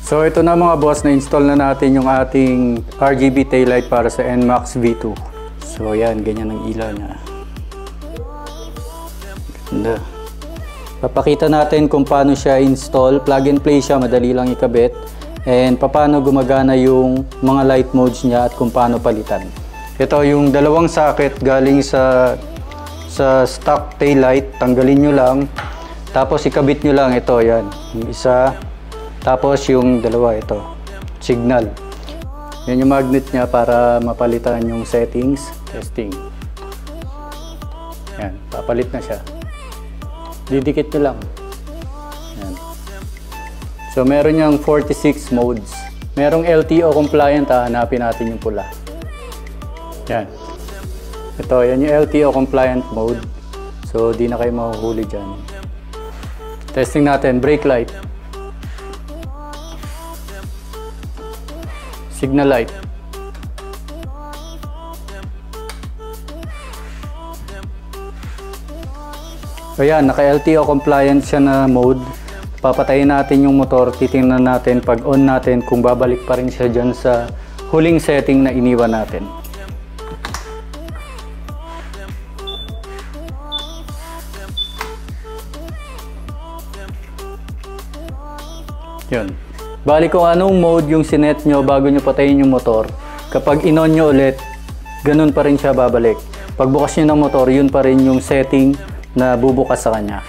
So ito na mga boss, na-install na natin yung ating RGB taillight para sa NMAX V2. So yan, ganyan ang ilaw niya. Ganda. Papakita natin kung paano siya install. Plug and play siya, madali lang ikabit. And paano gumagana yung mga light modes niya at kung paano palitan. Ito yung dalawang socket galing sa stock taillight. Tanggalin nyo lang. Tapos ikabit nyo lang ito, yan. Yung isa. Tapos yung dalawa, ito, signal. Yan yung magnet niya para mapalitan yung settings. Testing. Yan, papalit na siya. Didikit nyo lang. Yan. So meron niyang 46 modes. Merong LTO compliant, hanapin natin yung pula. Yan. Ito, yan yung LTO compliant mode. So di na kayo mahuhuli dyan. Testing natin, brake light. Signal light. Ayan, naka-LTO compliant siya na mode. Papatayin natin yung motor, titingnan natin pag on natin kung babalik pa rin siya dyan sa huling setting na iniwan natin. Yun. Bali kung anong mode yung sinet nyo bago nyo patayin yung motor, kapag in-on nyo ulit, ganun pa rin siya babalik. Pag bukas nyo ng motor, yun pa rin yung setting na bubukas sa kanya.